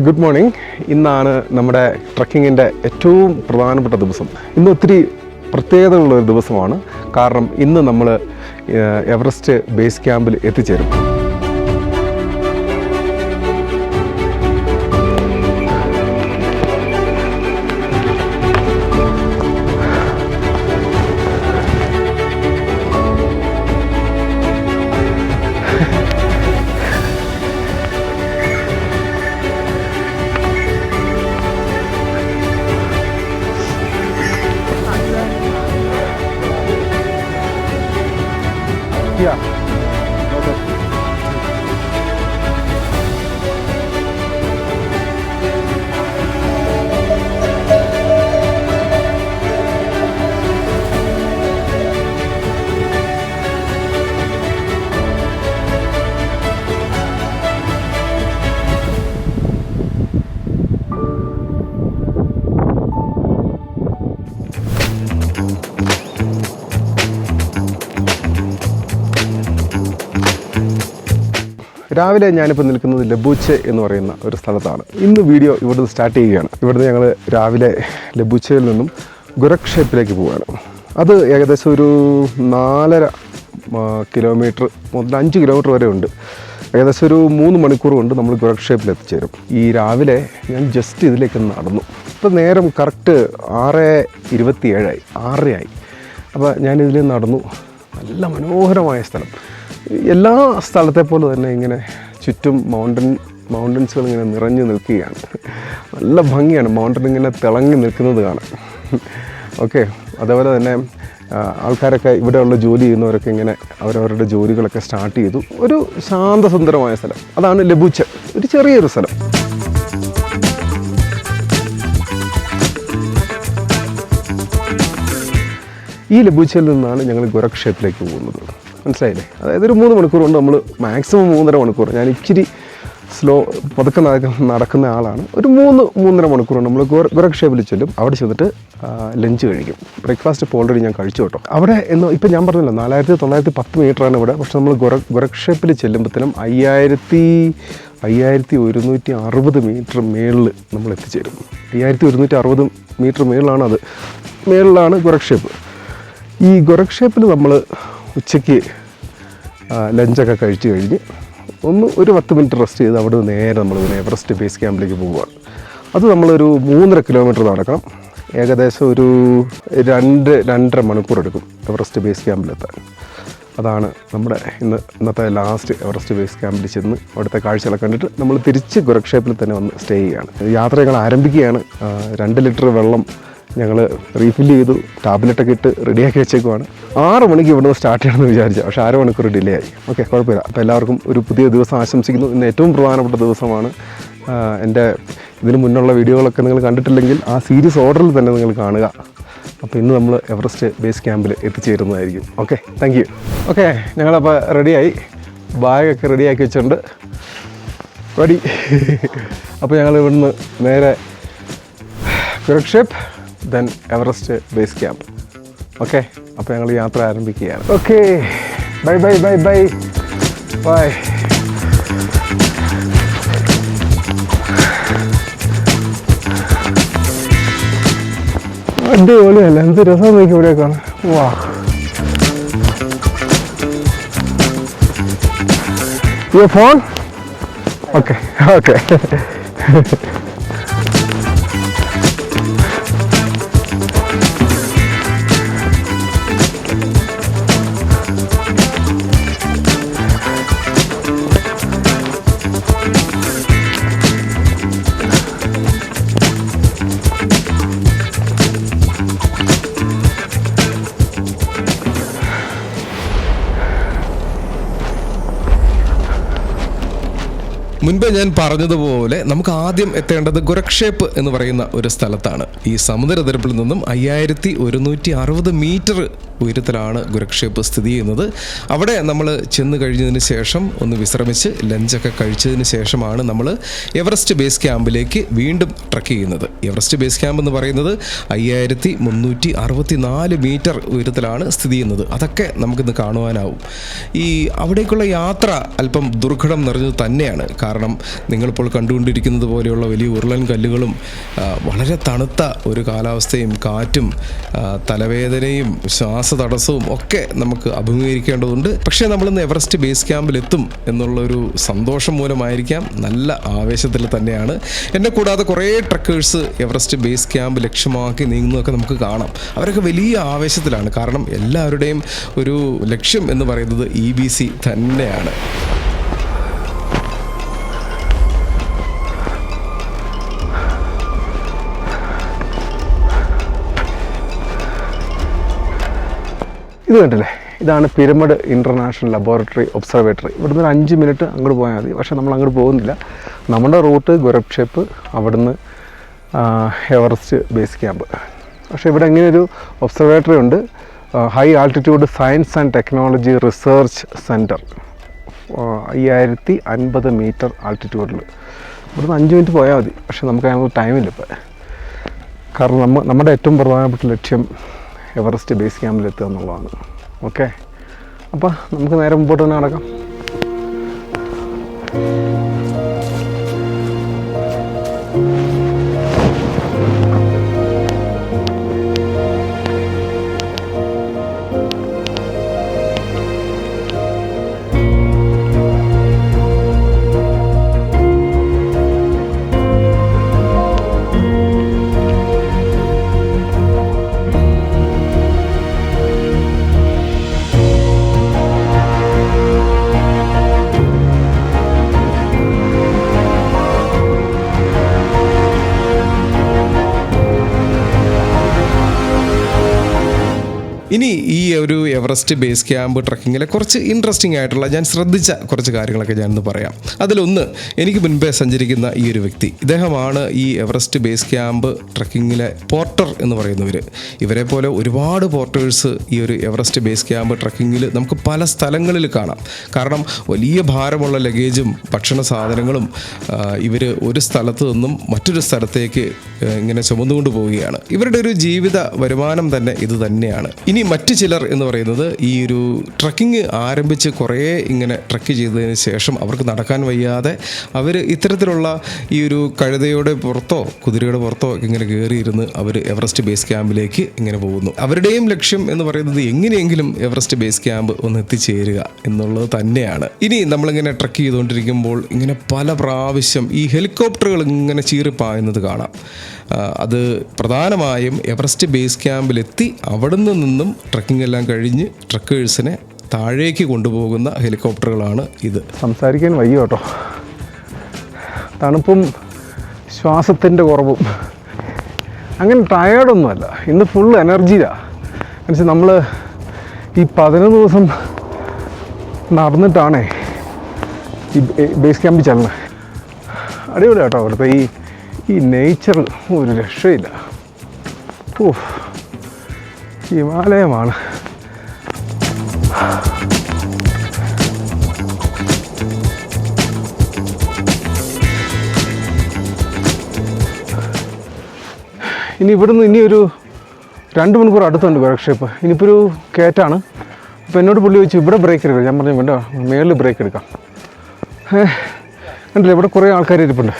Good morning. ഇന്നാണ് നമ്മുടെ ട്രക്കിങ്ങിൻ്റെ ഏറ്റവും പ്രധാനപ്പെട്ട ദിവസം. ഇന്ന് ഒത്തിരി പ്രത്യേകതകളുള്ളൊരു ദിവസമാണ്. കാരണം ഇന്ന് നമ്മൾ എവറസ്റ്റ് ബേസ് ക്യാമ്പിൽ എത്തിച്ചേരും. Yeah. Okay. രാവിലെ ഞാനിപ്പോൾ നിൽക്കുന്നത് ലബൂച്ചെ എന്ന് പറയുന്ന ഒരു സ്ഥലത്താണ്. ഇന്ന് വീഡിയോ ഇവിടുന്ന് സ്റ്റാർട്ട് ചെയ്യുകയാണ്. ഇവിടുന്ന് ഞങ്ങൾ രാവിലെ ലബൂച്ചയിൽ നിന്നും ഗുരക്ഷേപ്പിലേക്ക് പോവുകയാണ്. അത് ഏകദേശം ഒരു 4.5 കിലോമീറ്റർ മുതൽ 5 കിലോമീറ്റർ വരെ ഉണ്ട്. ഏകദേശം ഒരു 3 മണിക്കൂർ കൊണ്ട് നമ്മൾ ഗുരക്ഷേപ്പിൽ എത്തിച്ചേരും. ഈ രാവിലെ ഞാൻ ജസ്റ്റ് ഇതിലേക്ക് നടന്നു. ഇപ്പോൾ നേരം കറക്റ്റ് 6:27 6:30 അപ്പോൾ ഞാനിതിൽ നടന്നു. നല്ല മനോഹരമായ സ്ഥലം. എല്ലാ സ്ഥലത്തെ പോലെ തന്നെ ഇങ്ങനെ ചുറ്റും മൗണ്ടൻസുകൾ ഇങ്ങനെ നിറഞ്ഞു നിൽക്കുകയാണ്. നല്ല ഭംഗിയാണ് മൗണ്ടൻ ഇങ്ങനെ തിളങ്ങി നിൽക്കുന്നത് കാണാൻ. ഓക്കെ, അതേപോലെ തന്നെ ആൾക്കാരൊക്കെ ഇവിടെയുള്ള ജോലി ചെയ്യുന്നവരൊക്കെ ഇങ്ങനെ അവരവരുടെ ജോലികളൊക്കെ സ്റ്റാർട്ട് ചെയ്തു. ഒരു ശാന്തസുന്ദരമായ സ്ഥലം. അതാണ് ലബൂച്ചെ, ഒരു ചെറിയൊരു സ്ഥലം. ഈ ലബൂച്ചയിൽ നിന്നാണ് ഞങ്ങൾ ഗുരക്ഷേപ്പിലേക്ക് പോകുന്നത്. മനസ്സിലായില്ലേ? അതായത് ഒരു 3 മണിക്കൂർ കൊണ്ട് നമ്മൾ മാക്സിമം 3.5 മണിക്കൂർ. ഞാൻ ഇച്ചിരി പതുക്കെ നടക്കുന്ന ആളാണ്. ഒരു 3.5 മണിക്കൂർ കൊണ്ട് നമ്മൾ ഗുരക്ഷേപ്പിൽ ചെല്ലും. അവിടെ ചെന്നിട്ട് ലഞ്ച് കഴിക്കും. ബ്രേക്ക്ഫാസ്റ്റ് ഇപ്പോൾ ഓൾറെഡി ഞാൻ കഴിച്ചു കേട്ടോ. അവിടെ ഇപ്പം ഞാൻ പറഞ്ഞല്ലോ 4910 മീറ്ററാണ് ഇവിടെ. പക്ഷെ നമ്മൾ ഗുരക്ഷേപ്പിൽ ചെല്ലുമ്പോഴത്തേനും 5160 മീറ്റർ മേളിൽ നമ്മൾ എത്തിച്ചേരും. 5160 മീറ്റർ മേളിലാണ് മേളിലാണ് ഗുരക്ഷേപ്പ്. ഈ ഗുരക്ഷേപ്പിൽ നമ്മൾ ഉച്ചയ്ക്ക് ലഞ്ചൊക്കെ കഴിച്ച് കഴിഞ്ഞ് ഒരു 10 മിനിറ്റ് റെസ്റ്റ് ചെയ്ത് അവിടെ നേരെ നമ്മൾ എവറസ്റ്റ് ബേസ് ക്യാമ്പിലേക്ക് പോവുകയാണ്. അത് നമ്മളൊരു 3.5 കിലോമീറ്റർ നടക്കണം. ഏകദേശം ഒരു 2-2.5 മണിക്കൂർ എടുക്കും എവറസ്റ്റ് ബേസ് ക്യാമ്പിലെത്താൻ. അതാണ് നമ്മുടെ ഇന്നത്തെ ലാസ്റ്റ് എവറസ്റ്റ് ബേസ് ക്യാമ്പിൽ ചെന്ന് അവിടുത്തെ കാഴ്ചകളൊക്കെ കണ്ടിട്ട് നമ്മൾ തിരിച്ച് ഗുരക്ഷേപ്പിൽ തന്നെ വന്ന് സ്റ്റേ ചെയ്യുകയാണ്. യാത്ര ഞങ്ങൾ ആരംഭിക്കുകയാണ്. 2 ലിറ്റർ വെള്ളം ഞങ്ങൾ റീഫില്ല് ചെയ്തു. ടാബ്ലറ്റൊക്കെ ഇട്ട് റെഡിയാക്കി വെച്ചേക്കുവാണ്. 6 മണിക്ക് ഇവിടുന്ന് സ്റ്റാർട്ട് ചെയ്യണമെന്ന് വിചാരിച്ചു. പക്ഷേ 1/2 മണിക്കൂർ ഡിലേ ആയി. ഓക്കെ, കുഴപ്പമില്ല. അപ്പോൾ എല്ലാവർക്കും ഒരു പുതിയ ദിവസം ആശംസിക്കുന്നു. ഇന്ന് ഏറ്റവും പ്രധാനപ്പെട്ട ദിവസമാണ്. എൻ്റെ ഇതിന് മുന്നുള്ള വീഡിയോകളൊക്കെ നിങ്ങൾ കണ്ടിട്ടില്ലെങ്കിൽ ആ സീരീസ് ഓർഡറിൽ തന്നെ നിങ്ങൾ കാണുക. അപ്പോൾ ഇന്ന് നമ്മൾ എവറസ്റ്റ് ബേസ് ക്യാമ്പിൽ എത്തിച്ചേരുന്നതായിരിക്കും. Okay, thank you. ഓക്കെ, ഞങ്ങളപ്പോൾ റെഡിയായി. ബാഗൊക്കെ റെഡിയാക്കി വെച്ചിട്ടുണ്ട്. റെഡി. അപ്പോൾ ഞങ്ങൾ ഇവിടുന്ന് നേരെ Gorakshep, then Everest base camp. Okay, അപ്പോൾ ഞങ്ങൾ യാത്ര ആരംഭിക്കുകയാണ്. Okay, bye bye bye bye bye. അടിപൊളിയല്ല, എന്ത് രസം നോക്കി ഇവിടെ കാണാം. വാ, യുവർ ഫോൺ. Okay okay. മുൻപേ ഞാൻ പറഞ്ഞതുപോലെ നമുക്ക് ആദ്യം എത്തേണ്ടത് ഗുരക്ഷേപ്പ് എന്ന് പറയുന്ന ഒരു സ്ഥലത്താണ്. ഈ സമുദ്രനിരപ്പിൽ നിന്നും 5160 മീറ്റർ ഉയരത്തിലാണ് ഗുരക്ഷേപ്പ് സ്ഥിതി ചെയ്യുന്നത്. അവിടെ നമ്മൾ ചെന്ന് കഴിഞ്ഞതിന് ശേഷം ഒന്ന് വിശ്രമിച്ച് ലഞ്ചൊക്കെ കഴിച്ചതിന് ശേഷമാണ് നമ്മൾ എവറസ്റ്റ് ബേസ് ക്യാമ്പിലേക്ക് വീണ്ടും ട്രക്ക് ചെയ്യുന്നത്. എവറസ്റ്റ് ബേസ് ക്യാമ്പ് എന്ന് പറയുന്നത് 5364 മീറ്റർ ഉയരത്തിലാണ് സ്ഥിതി ചെയ്യുന്നത്. അതൊക്കെ നമുക്കിന്ന് കാണുവാനാവും. ഈ അവിടേക്കുള്ള യാത്ര അല്പം ദുർഘടം നിറഞ്ഞത് തന്നെയാണ്. കാരണം കാരണം നിങ്ങളിപ്പോൾ കണ്ടുകൊണ്ടിരിക്കുന്നത് പോലെയുള്ള വലിയ ഉരുളൻ കല്ലുകളും വളരെ തണുത്ത ഒരു കാലാവസ്ഥയും കാറ്റും തലവേദനയും ശ്വാസതടസ്സവും ഒക്കെ നമുക്ക് അഭിമുഖീകരിക്കേണ്ടതുണ്ട്. പക്ഷേ നമ്മളിന്ന് എവറസ്റ്റ് ബേസ് ക്യാമ്പിൽ എത്തും എന്നുള്ളൊരു സന്തോഷം മൂലമായിരിക്കാം, നല്ല ആവേശത്തിൽ തന്നെയാണ്. എന്നെ കൂടാതെ കുറേ ട്രക്കേഴ്സ് എവറസ്റ്റ് ബേസ് ക്യാമ്പ് ലക്ഷ്യമാക്കി നീങ്ങുന്നതൊക്കെ നമുക്ക് കാണാം. അവരൊക്കെ വലിയ ആവേശത്തിലാണ്. കാരണം എല്ലാവരുടെയും ഒരു ലക്ഷ്യം എന്ന് പറയുന്നത് EBC തന്നെയാണ്. ഇത് കണ്ടില്ലേ, ഇതാണ് പിരമിഡ് ഇൻ്റർനാഷണൽ ലബോറട്ടറി ഒബ്സർവേറ്ററി. ഇവിടുന്ന് ഒരു 5 മിനിറ്റ് അങ്ങോട്ട് പോയാൽ മതി. പക്ഷേ നമ്മൾ അങ്ങോട്ട് പോകുന്നില്ല. നമ്മുടെ റൂട്ട് ഗോരഖ്പൂർ, അവിടുന്ന് എവറസ്റ്റ് ബേസ് ക്യാമ്പ്. പക്ഷേ ഇവിടെ ഇങ്ങനെയൊരു ഒബ്സർവേറ്ററി ഉണ്ട്, high altitude science and technology research centre, 5050 metre ആൾട്ടിറ്റ്യൂഡിൽ. ഇവിടുന്ന് 5 മിനിറ്റ് പോയാൽ മതി. പക്ഷേ നമുക്ക് അതിനുള്ള ടൈമില്ല ഇപ്പോൾ. കാരണം നമ്മുടെ ഏറ്റവും പ്രധാനപ്പെട്ട ലക്ഷ്യം എവറസ്റ്റ് ബേസ് ക്യാമ്പിലെത്തുക എന്നുള്ളതാണ്. ഓക്കെ, അപ്പോൾ നമുക്ക് നേരെ മുമ്പോട്ട് തന്നെ നടക്കാം. ഇനി ഈ ഒരു എവറസ്റ്റ് ബേസ് ക്യാമ്പ് ട്രക്കിങ്ങിലെ കുറച്ച് ഇൻട്രസ്റ്റിംഗ് ആയിട്ടുള്ള ഞാൻ ശ്രദ്ധിച്ച കുറച്ച് കാര്യങ്ങളൊക്കെ ഞാനൊന്ന് പറയാം. അതിലൊന്ന്, എനിക്ക് മുൻപേ സഞ്ചരിക്കുന്ന ഈ ഒരു വ്യക്തി, ഇദ്ദേഹമാണ് ഈ എവറസ്റ്റ് ബേസ് ക്യാമ്പ് ട്രക്കിങ്ങിലെ പോർട്ടർ എന്ന് പറയുന്നവർ. ഇവരെ പോലെ ഒരുപാട് പോർട്ടേഴ്സ് ഈ ഒരു എവറസ്റ്റ് ബേസ് ക്യാമ്പ് ട്രക്കിങ്ങിൽ നമുക്ക് പല സ്ഥലങ്ങളിൽ കാണാം. കാരണം വലിയ ഭാരമുള്ള ലഗേജും ഭക്ഷണ സാധനങ്ങളും ഇവർ ഒരു സ്ഥലത്ത് നിന്നും മറ്റൊരു സ്ഥലത്തേക്ക് ഇങ്ങനെ ചുമന്നുകൊണ്ട് പോവുകയാണ്. ഇവരുടെ ഒരു ജീവിത വരുമാനം തന്നെ ഇത് തന്നെയാണ്. ഇനി മറ്റു ചിലർ എന്ന് പറയുന്നത് ഈ ഒരു ട്രക്കിങ് ആരംഭിച്ച് കുറേ ഇങ്ങനെ ട്രക്ക് ചെയ്തതിന് ശേഷം അവർക്ക് നടക്കാൻ വയ്യാതെ അവർ ഇത്തരത്തിലുള്ള ഈ ഒരു കഴുതയുടെ പുറത്തോ കുതിരയുടെ പുറത്തോ ഇങ്ങനെ കയറിയിരുന്ന് അവർ എവറസ്റ്റ് ബേസ് ക്യാമ്പിലേക്ക് ഇങ്ങനെ പോകുന്നു. അവരുടെയും ലക്ഷ്യം എന്ന് പറയുന്നത് എങ്ങനെയെങ്കിലും എവറസ്റ്റ് ബേസ് ക്യാമ്പ് ഒന്ന് എത്തിച്ചേരുക എന്നുള്ളത് തന്നെയാണ്. ഇനി നമ്മളിങ്ങനെ ട്രക്ക് ചെയ്തുകൊണ്ടിരിക്കുമ്പോൾ ഇങ്ങനെ പല പ്രാവശ്യം ഈ ഹെലികോപ്റ്ററുകൾ ഇങ്ങനെ ചീറിപ്പായുന്നത് കാണാം. അത് പ്രധാനമായും എവറസ്റ്റ് ബേസ് ക്യാമ്പിലെത്തി അവിടുന്ന് നിന്നും ട്രക്കിംഗ് എല്ലാം കഴിഞ്ഞ് ട്രക്കേഴ്സിനെ താഴേക്ക് കൊണ്ടുപോകുന്ന ഹെലികോപ്റ്ററുകളാണ് ഇത്. സംസാരിക്കാൻ വയ്യ കേട്ടോ, തണുപ്പും ശ്വാസത്തിൻ്റെ കുറവും. അങ്ങനെ ടയേർഡൊന്നുമല്ല, ഇന്ന് ഫുൾ എനർജിയിലാണ്. എന്നുവെച്ചാൽ നമ്മൾ ഈ 11 ദിവസം നടന്നിട്ടാണേ ഈ ബേസ് ക്യാമ്പിൽ ചെല്ലുന്നത്. അടിപൊളി കേട്ടോ അവിടുത്തെ ഈ നേച്ചർ, ഒരു രക്ഷയില്ല. ഹിമാലയമാണ്. ഇനി ഇവിടുന്ന് ഇനിയൊരു 2 മണിക്കൂർ അടുത്തുണ്ട് ഗോരഖ്പൂർ. ഇനിയിപ്പോൾ ഒരു കയറ്റാണ്. അപ്പോൾ എന്നോട് പുള്ളി ചോദിച്ചു ഇവിടെ ബ്രേക്ക് എടുക്കാം. ഞാൻ പറഞ്ഞു വേണ്ട, മേളിൽ ബ്രേക്ക് എടുക്കാം. കണ്ടില്ലേ, ഇവിടെ കുറേ ആൾക്കാർ ഇരിപ്പുണ്ട്.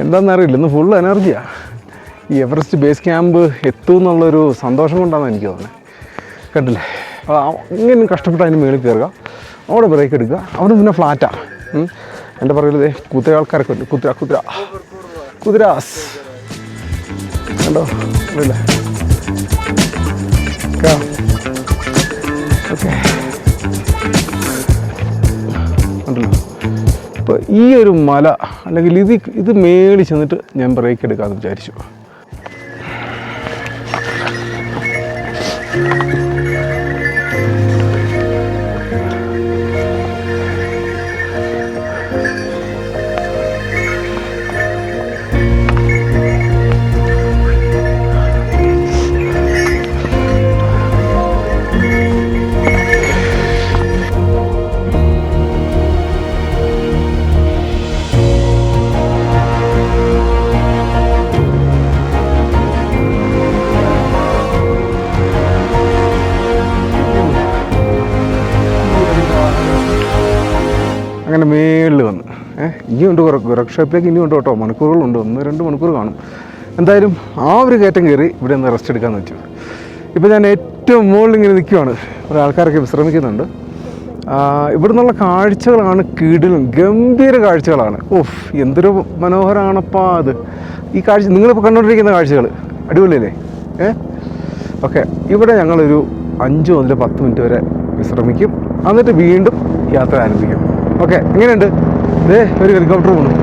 എന്താണെന്നറിയില്ല, ഇന്ന് ഫുൾ എനർജിയാണ്. ഈ എവറസ്റ്റ് ബേസ് ക്യാമ്പ് എത്തുമെന്നുള്ളൊരു സന്തോഷം കൊണ്ടാണ് എനിക്ക് തോന്നുന്നത്. കണ്ടില്ലേ, ഇങ്ങനെ കഷ്ടപ്പെട്ട് അതിന് മേളിൽ കയറുക, അവിടെ ബ്രേക്ക് എടുക്കുക, അവിടെ പിന്നെ ഫ്ലാറ്റാണ്. എൻ്റെ പറയുന്നത് കുതിര ആൾക്കാരൊക്കെ ഉണ്ട്. കുതിരാസ് കണ്ടോ, അല്ലേ? ഓക്കെ, ഉണ്ടല്ലോ. അപ്പോൾ ഈ ഒരു മല അല്ലെങ്കിൽ ഇത് മേളിൽ ചെന്നിട്ട് ഞാൻ ബ്രേക്ക് എടുക്കാമെന്ന് വിചാരിച്ചു. ഇനിയുണ്ട് ഗോരക്ഷേപ്പിലേക്ക് ഇനിയുണ്ട് കേട്ടോ, മണിക്കൂറുകളുണ്ട്, 1-2 മണിക്കൂർ കാണും. എന്തായാലും ആ ഒരു കയറ്റം കയറി ഇവിടെ ഒന്ന് റെസ്റ്റ് എടുക്കാമെന്ന് വെച്ചു. ഇപ്പോൾ ഞാൻ ഏറ്റവും മുകളിൽ ഇങ്ങനെ നിൽക്കുവാണ്, കുറേ ആൾക്കാരൊക്കെ വിശ്രമിക്കുന്നുണ്ട്. ഇവിടെ നിന്നുള്ള കാഴ്ചകളാണ് കിടിലും, ഗംഭീര കാഴ്ചകളാണ്. ഓഫ്, എന്തൊരു മനോഹരമാണപ്പാ അത്. ഈ കാഴ്ച നിങ്ങളിപ്പോൾ കണ്ടുകൊണ്ടിരിക്കുന്ന കാഴ്ചകൾ അടിപൊളിയല്ലേ? ഓക്കെ, ഇവിടെ ഞങ്ങളൊരു 5 മുതൽ 10 മിനിറ്റ് വരെ വിശ്രമിക്കും, എന്നിട്ട് വീണ്ടും യാത്ര ആരംഭിക്കും. ഓക്കെ, എങ്ങനെയുണ്ട്? ഒരു ഹെലികോപ്റ്റർ പോകണം.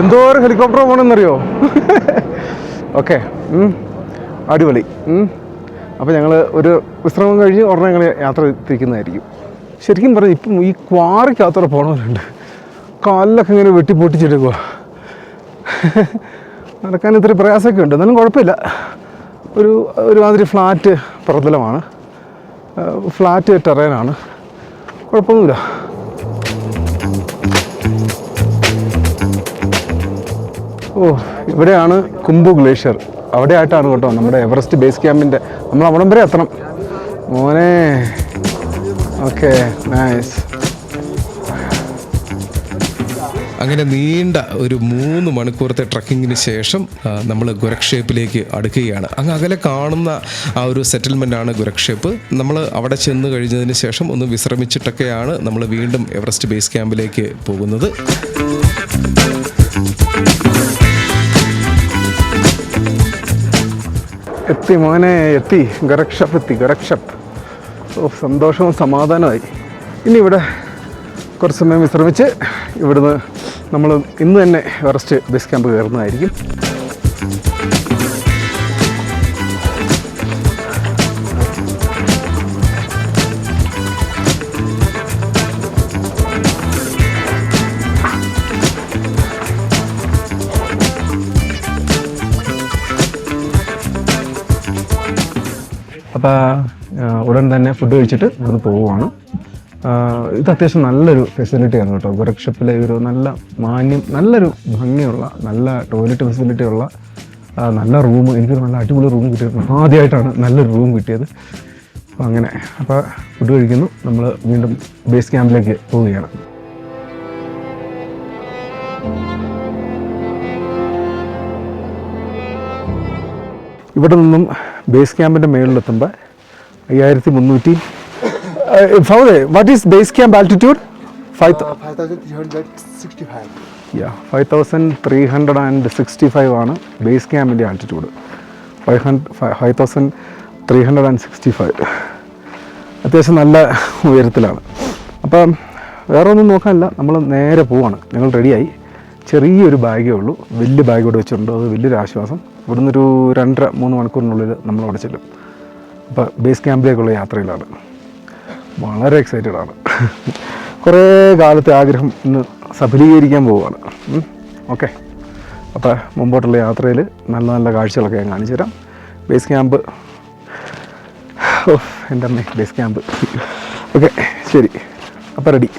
എന്തോരം ഹെലികോപ്റ്റർ പോകണമെന്നറിയോ? ഓക്കെ, അടിപൊളി. അപ്പോൾ ഞങ്ങൾ ഒരു വിശ്രമം കഴിഞ്ഞ് ഉടനെ ഞങ്ങൾ യാത്ര തിരിക്കുന്നതായിരിക്കും. ശരിക്കും പറഞ്ഞാൽ ഇപ്പം ഈ ക്വാറിക്കകത്തോടെ പോകണമെന്നുണ്ട്. കാലിലൊക്കെ ഇങ്ങനെ വെട്ടിപ്പൊട്ടിച്ചെടുക്കുക. നടക്കാൻ ഇത്തിരി പ്രയാസമൊക്കെ ഉണ്ട്, എന്നാലും കുഴപ്പമില്ല. ഒരുമാതിരി ഫ്ലാറ്റ് പ്രതലമാണ്, ഫ്ലാറ്റ് ടെറേനാണ്, കുഴപ്പമൊന്നുമില്ല. ഇവിടെയാണ് കുംഭു ഗ്ലേഷ്യർ, അവിടെ ആയിട്ടാണ് കേട്ടോ നമ്മുടെ എവറസ്റ്റ് ബേസ് ക്യാമ്പിൻ്റെ. നമ്മൾ അവിടം വരെ എത്തണം മോനെ. Okay, nice. അങ്ങനെ നീണ്ട ഒരു 3 മണിക്കൂറത്തെ ട്രക്കിങ്ങിന് ശേഷം നമ്മൾ ഗോരക്ഷേപ്പിലേക്ക് അടുക്കുകയാണ്. അങ്ങ് അകലെ കാണുന്ന ആ ഒരു സെറ്റിൽമെൻ്റാണ് ഗോരക്ഷേപ്പ്. നമ്മൾ അവിടെ ചെന്ന് കഴിഞ്ഞതിന് ശേഷം ഒന്ന് വിശ്രമിച്ചിട്ടൊക്കെയാണ് നമ്മൾ വീണ്ടും എവറസ്റ്റ് ബേസ് ക്യാമ്പിലേക്ക് പോകുന്നത്. എത്തി മോനെ, എത്തി. ഗോരക്ഷപ്പ് എത്തി, ഗോരക്ഷപ്പ്. സന്തോഷവും സമാധാനമായി. ഇനി ഇവിടെ കുറച്ച് സമയം വിശ്രമിച്ച് ഇവിടുന്ന് നമ്മൾ ഇന്ന് തന്നെ എവറസ്റ്റ് ബേസ് ക്യാമ്പ് കയറുന്നതായിരിക്കും. അപ്പോൾ ഉടൻ തന്നെ ഫുഡ് കഴിച്ചിട്ട് ഇവിടുന്ന് പോവുകയാണ്. ഇത് അത്യാവശ്യം നല്ലൊരു ഫെസിലിറ്റിയാണ് കേട്ടോ. ഗോരക്ഷപ്പിലെ ഒരു നല്ല മാന്യം, നല്ലൊരു ഭംഗിയുള്ള, നല്ല ടോയ്ലറ്റ് ഫെസിലിറ്റി ഉള്ള നല്ല റൂം. എനിക്കൊരു നല്ല അടിപൊളി റൂം കിട്ടിയിട്ടുണ്ട്. ആദ്യമായിട്ടാണ് നല്ലൊരു റൂം കിട്ടിയത്. അപ്പോൾ അങ്ങനെ, അപ്പോൾ ഫുഡ് കഴിക്കുന്നു. നമ്മൾ വീണ്ടും ബേസ് ക്യാമ്പിലേക്ക് പോവുകയാണ്. ഇവിടെ നിന്നും base ക്യാമ്പിൻ്റെ മേളിലെത്തുമ്പോൾ 5300. What is base camp altitude? 5,365. Yeah, 5,365 ആണ് ബേസ് ക്യാമ്പിൻ്റെ ആൾട്ടിറ്റ്യൂഡ്. 5,365 അത്യാവശ്യം നല്ല ഉയരത്തിലാണ്. അപ്പം വേറെ ഒന്നും നോക്കാനില്ല, നമ്മൾ നേരെ പോവാണ്. ഞങ്ങൾ റെഡിയായി. ചെറിയൊരു ബാഗേ ഉള്ളൂ, വലിയ ബാഗ് ഇവിടെ വെച്ചിട്ടുണ്ട്. അത് വലിയൊരു ആശ്വാസം. ഇവിടുന്ന് ഒരു 2-3 മണിക്കൂറിനുള്ളിൽ നമ്മൾ അവിടെ ചെല്ലും. അപ്പോൾ ബേസ് ക്യാമ്പിലേക്കുള്ള യാത്രയിലാണ്. വളരെ എക്സൈറ്റഡ് ആണ്. കുറേ കാലത്തെ ആഗ്രഹം ഇന്ന് സഫലീകരിക്കാൻ പോവുകയാണ്. ഓക്കെ, അപ്പോൾ മുമ്പോട്ടുള്ള യാത്രയിൽ നല്ല നല്ല കാഴ്ചകളൊക്കെ ഞാൻ കാണിച്ചു തരാം. ബേസ് ക്യാമ്പ്, എൻ്റെ അമ്മേ, ബേസ് ക്യാമ്പ്. ഓക്കെ, ശരി, അപ്പോൾ റെഡി.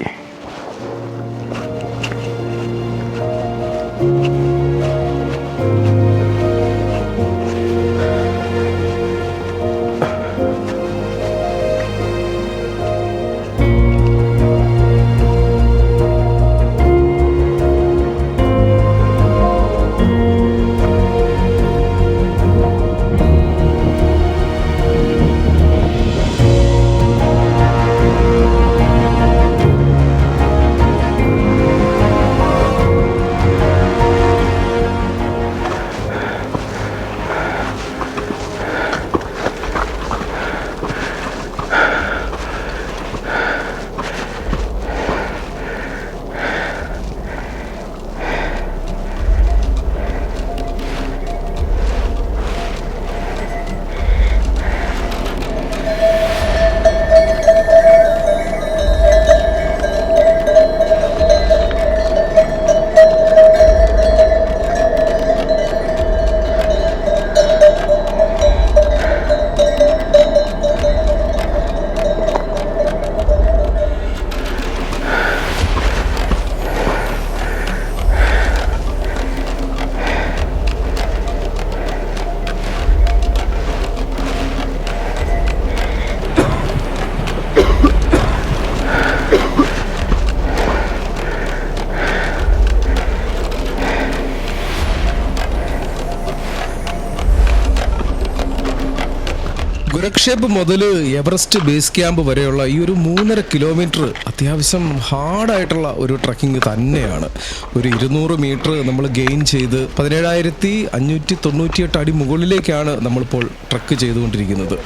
ഗുരക്ഷേപ്പ് മുതൽ എവറസ്റ്റ് ബേസ് ക്യാമ്പ് വരെയുള്ള ഈ ഒരു 3.5 കിലോമീറ്റർ അത്യാവശ്യം ഹാർഡായിട്ടുള്ള ഒരു ട്രക്കിംഗ് തന്നെയാണ്. ഒരു 200 മീറ്റർ നമ്മൾ ഗെയിൻ ചെയ്ത് 17,598 അടി മുകളിലേക്കാണ് നമ്മളിപ്പോൾ ട്രക്ക് ചെയ്തുകൊണ്ടിരിക്കുന്നത്.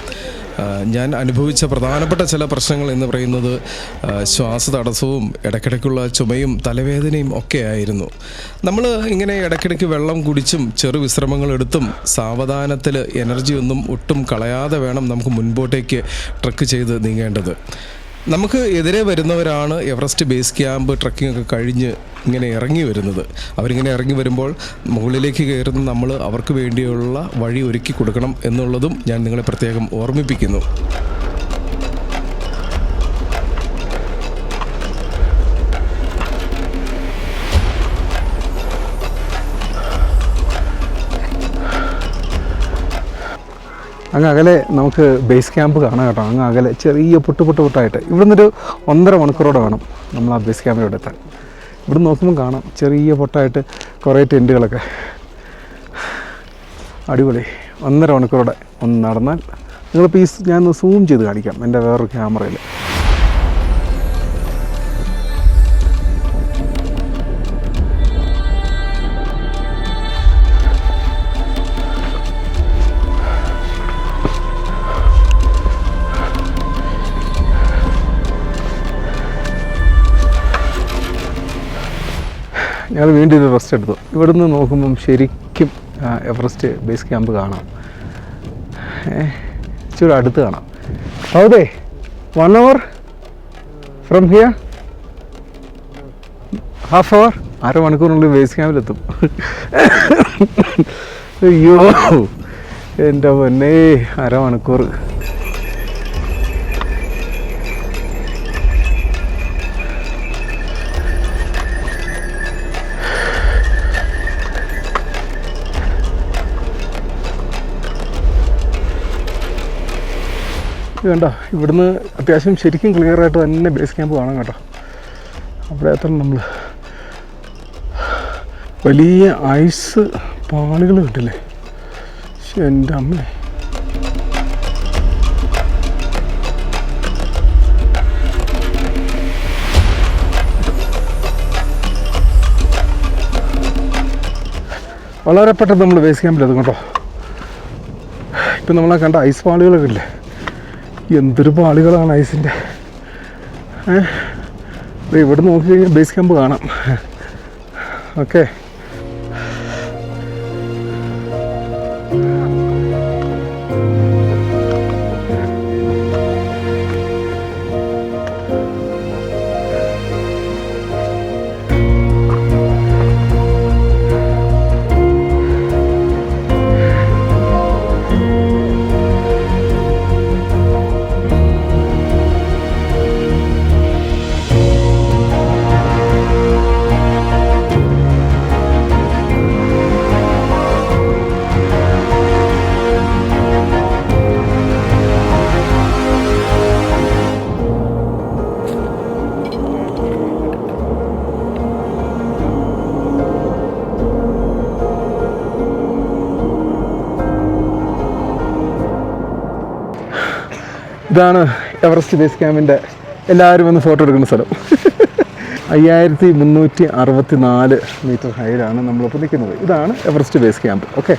ഞാൻ അനുഭവിച്ച പ്രധാനപ്പെട്ട ചില പ്രശ്നങ്ങൾ എന്ന് പറയുന്നത് ശ്വാസതടസ്സവും ഇടയ്ക്കിടയ്ക്കുള്ള ചുമയും തലവേദനയും ഒക്കെ ആയിരുന്നു. നമ്മൾ ഇങ്ങനെ ഇടയ്ക്കിടയ്ക്ക് വെള്ളം കുടിച്ചും ചെറു വിശ്രമങ്ങൾ എടുത്തും സാവധാനത്തിൽ എനർജി ഒന്നും ഒട്ടും കളയാതെ വേണം നമുക്ക് മുൻപോട്ടേക്ക് ട്രക്ക് ചെയ്ത് നീങ്ങേണ്ടത്. നമുക്ക് എതിരെ വരുന്നവരാണ് എവറസ്റ്റ് ബേസ് ക്യാമ്പ് ട്രക്കിംഗ് ഒക്കെ കഴിഞ്ഞ് ഇങ്ങനെ ഇറങ്ങി വരുന്നത്. അവരിങ്ങനെ ഇറങ്ങി വരുമ്പോൾ മുകളിലേക്ക് കയറുന്ന നമ്മൾ അവർക്ക് വേണ്ടിയുള്ള വഴി ഒരുക്കി കൊടുക്കണം എന്നുള്ളതും ഞാൻ നിങ്ങളെ പ്രത്യേകം ഓർമ്മിപ്പിക്കുന്നു. അങ്ങ് അകലെ നമുക്ക് ബേസ് ക്യാമ്പ് കാണാം കേട്ടോ. അങ്ങ് അകലെ ചെറിയ പൊട്ടായിട്ട് ഇവിടുന്ന് ഒരു 1.5 മണിക്കൂറോടെ വേണം നമ്മൾ ആ ബേസ് ക്യാമ്പിലോട്ട് എത്താൻ. ഇവിടെ നോക്കുമ്പോൾ കാണാം ചെറിയ പൊട്ടായിട്ട് കുറേ ടെൻറ്റുകളൊക്കെ. അടിപൊളി. 1.5 മണിക്കൂറോടെ ഒന്ന് നടന്നാൽ നിങ്ങളിപ്പോൾ ഞാനൊന്ന് സൂം ചെയ്ത് കാണിക്കാം എൻ്റെ വേറൊരു ക്യാമറയിൽ. ഞങ്ങൾ വീണ്ടും ഒരു റെസ്റ്റ് എടുത്തു. ഇവിടുന്ന് നോക്കുമ്പം ശരിക്കും എവറസ്റ്റ് ബേസ് ക്യാമ്പ് കാണാം. ഇച്ചിരി അടുത്ത് കാണാം. അതെ 1 hour from here, half hour, 1/2 മണിക്കൂറിനുള്ളിൽ ബേസ് ക്യാമ്പിലെത്തും. അയ്യോ എൻ്റെ പൊന്നേ, 1/2 മണിക്കൂർ. വേണ്ട, ഇവിടുന്ന് അത്യാവശ്യം ശരിക്കും ക്ലിയറായിട്ട് തന്നെ ബേസ് ക്യാമ്പ് കാണാം കേട്ടോ. അവിടെ എത്ര നമ്മൾ വലിയ ഐസ് പാളികൾ കിട്ടില്ലേ, എൻ്റെ അമ്മേ. വളരെ പെട്ടെന്ന് നമ്മൾ ബേസ് ക്യാമ്പിലെത്തും കേട്ടോ. ഇപ്പം നമ്മളെ കണ്ട ഐസ് പാളികളൊക്കെ ഇല്ലേ, എന്തൊരു പാളികളാണ് ഐസിൻ്റെ. ഇവിടെ നോക്കി കഴിഞ്ഞാൽ ബേസ് ക്യാമ്പ് കാണാം. ഓക്കെ, ഇതാണ് എവറസ്റ്റ് ബേസ് ക്യാമ്പിൻ്റെ എല്ലാവരും വന്ന് ഫോട്ടോ എടുക്കുന്ന സ്ഥലം. 5364 മീറ്റർ ഹൈറ്റിലാണ് നമ്മളിപ്പോൾ നിൽക്കുന്നത്. ഇതാണ് എവറസ്റ്റ് ബേസ് ക്യാമ്പ്. ഓക്കെ,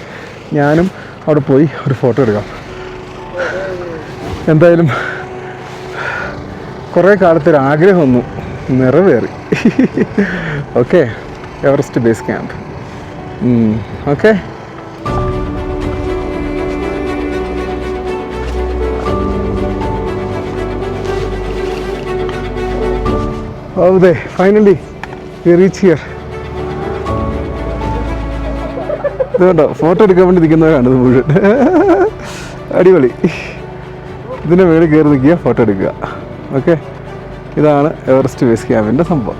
ഞാനും അവിടെ പോയി ഒരു ഫോട്ടോ എടുക്കാം. എന്തായാലും കുറേ കാലത്തൊരു ആഗ്രഹമൊന്നും നിറവേറി. Okay, Everest base camp. Okay, Oh, there, finally, we reach here. ഇതുകൊണ്ടോ ഫോട്ടോ എടുക്കാൻ വേണ്ടി നിൽക്കുന്നവരാണ് ഇത് മുഴുവൻ. അടിപൊളി. ഇതിൻ്റെ മേളിൽ കയറി നിൽക്കുക, ഫോട്ടോ എടുക്കുക. ഓക്കെ, ഇതാണ് എവറസ്റ്റ് ബേസ് ക്യാമ്പിൻ്റെ സംഭവം.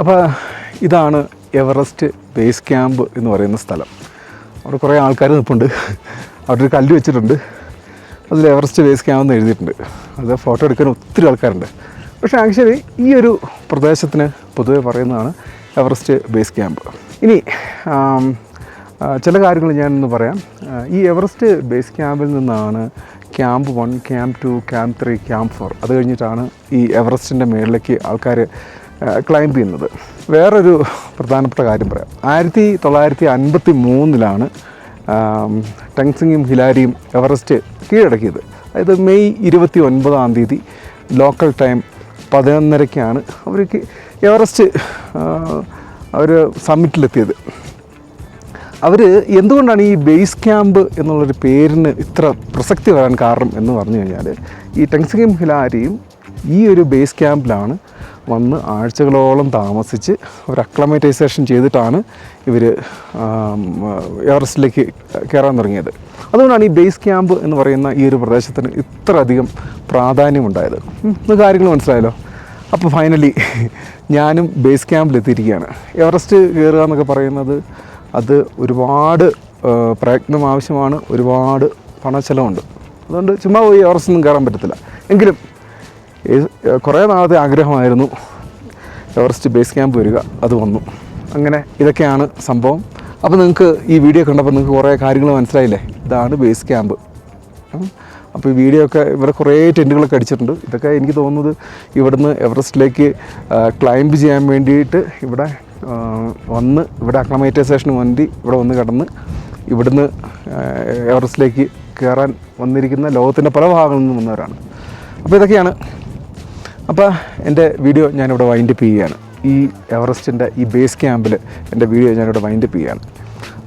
അപ്പോൾ ഇതാണ് എവറസ്റ്റ് ബേസ് ക്യാമ്പ് എന്ന് പറയുന്ന സ്ഥലം. അവിടെ കുറേ ആൾക്കാർ നിൽപ്പുണ്ട്. അവിടെ ഒരു കല്ല് വെച്ചിട്ടുണ്ട്, അതിൽ എവറസ്റ്റ് ബേസ് ക്യാമ്പ് എന്ന് എഴുതിയിട്ടുണ്ട്. അത് ഫോട്ടോ എടുക്കാൻ ഒത്തിരി ആൾക്കാരുണ്ട്. പക്ഷേ ആക്ച്വലി ഈ ഒരു പ്രദേശത്തിന് പൊതുവെ പറയുന്നതാണ് എവറസ്റ്റ് ബേസ് ക്യാമ്പ്. ഇനി ചില കാര്യങ്ങൾ ഞാനൊന്ന് പറയാം. ഈ എവറസ്റ്റ് ബേസ് ക്യാമ്പിൽ നിന്നാണ് ക്യാമ്പ് 1, ക്യാമ്പ് 2, ക്യാമ്പ് 3, ക്യാമ്പ് 4 അത് കഴിഞ്ഞിട്ടാണ് ഈ എവറസ്റ്റിൻ്റെ മുകളിലേക്ക് ആൾക്കാർ ക്ലൈംബ് ചെയ്യുന്നത്. വേറൊരു പ്രധാനപ്പെട്ട കാര്യം പറയാം. 1953 ടെങ്സിങ്ങും ഹിലാരിയും എവറസ്റ്റ് കീഴടക്കിയത്. അതായത് മെയ് 29 ലോക്കൽ ടൈം 11:30 അവർക്ക് എവറസ്റ്റ് അവർ സമ്മിറ്റിലെത്തിയത്. അവർ എന്തുകൊണ്ടാണ് ഈ ബേസ് ക്യാമ്പ് എന്നുള്ളൊരു പേരിന് ഇത്ര പ്രസക്തി വരാൻ കാരണം എന്ന് പറഞ്ഞു കഴിഞ്ഞാൽ, ഈ ടെങ്സിങ്ങും ഹിലാരിയും ഈ ഒരു ബേസ് ക്യാമ്പിലാണ് വന്ന് ആഴ്ചകളോളം താമസിച്ച് ഒരു അക്ലമറ്റൈസേഷൻ ചെയ്തിട്ടാണ് ഇവർ എവറസ്റ്റിലേക്ക് കയറാൻ തുടങ്ങിയത്. അതുകൊണ്ടാണ് ഈ ബേസ് ക്യാമ്പ് എന്ന് പറയുന്ന ഈ ഒരു പ്രദേശത്തിന് ഇത്ര അധികം പ്രാധാന്യമുണ്ടായത്. ഇത് കാര്യങ്ങൾ മനസ്സിലായല്ലോ. അപ്പോൾ ഫൈനലി ഞാനും ബേസ് ക്യാമ്പിലെത്തിയിരിക്കുകയാണ്. എവറസ്റ്റ് കയറുക എന്നൊക്കെ പറയുന്നത് അത് ഒരുപാട് പ്രയത്നം ആവശ്യമാണ്, ഒരുപാട് പണച്ചെലവുണ്ട്. അതുകൊണ്ട് ചുമ്മാ പോയി എവറസ്റ്റൊന്നും കയറാൻ പറ്റത്തില്ല. എങ്കിലും കുറേ നാളത്തെ ആഗ്രഹമായിരുന്നു എവറസ്റ്റ് ബേസ് ക്യാമ്പ് വരിക, അത് വന്നു. അങ്ങനെ ഇതൊക്കെയാണ് സംഭവം. അപ്പോൾ നിങ്ങൾക്ക് ഈ വീഡിയോ കണ്ടപ്പോൾ നിങ്ങൾക്ക് കുറേ കാര്യങ്ങൾ മനസ്സിലായില്ലേ? ഇതാണ് ബേസ് ക്യാമ്പ്. അപ്പോൾ ഈ വീഡിയോ ഒക്കെ ഇവിടെ കുറേ ടെൻറ്റുകളൊക്കെ അടിച്ചിട്ടുണ്ട്. ഇതൊക്കെ എനിക്ക് തോന്നുന്നത് ഇവിടുന്ന് എവറസ്റ്റിലേക്ക് ക്ലൈംബ് ചെയ്യാൻ വേണ്ടിയിട്ട് ഇവിടെ വന്ന് ഇവിടെ അക്ലമറ്റൈസേഷന് വേണ്ടി ഇവിടെ വന്ന് കിടന്ന് ഇവിടുന്ന് എവറസ്റ്റിലേക്ക് കയറാൻ വന്നിരിക്കുന്ന ലോകത്തിൻ്റെ പല ഭാഗങ്ങളിൽ നിന്ന് വന്നവരാണ്. അപ്പോൾ ഇതൊക്കെയാണ്. അപ്പോൾ എൻ്റെ വീഡിയോ ഞാനിവിടെ വൈൻഡപ്പ് ചെയ്യുകയാണ്. ഈ എവറസ്റ്റിൻ്റെ ഈ ബേസ് ക്യാമ്പിൽ എൻ്റെ വീഡിയോ ഞാനിവിടെ വൈൻഡപ്പ് ചെയ്യുകയാണ്.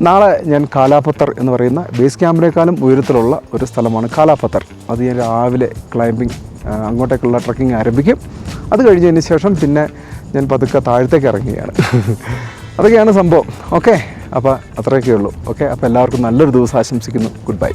നാളെ ഞാൻ കാലാപത്തർ എന്ന് പറയുന്ന ബേസ് ക്യാമ്പിനേക്കാളും ഉയരത്തിലുള്ള ഒരു സ്ഥലമാണ് കാലാപത്തർ. അത് ഞാൻ രാവിലെ ക്ലൈംബിങ് അങ്ങോട്ടേക്കുള്ള ട്രക്കിംഗ് ആരംഭിക്കും. അത് കഴിഞ്ഞതിന് ശേഷം പിന്നെ ഞാൻ പതുക്കെ താഴത്തേക്ക് ഇറങ്ങുകയാണ്. അതൊക്കെയാണ് സംഭവം. ഓക്കെ, അപ്പോൾ അത്രയൊക്കെ ഉള്ളൂ. ഓക്കെ, അപ്പോൾ എല്ലാവർക്കും നല്ലൊരു ദിവസം ആശംസിക്കുന്നു. Good bye.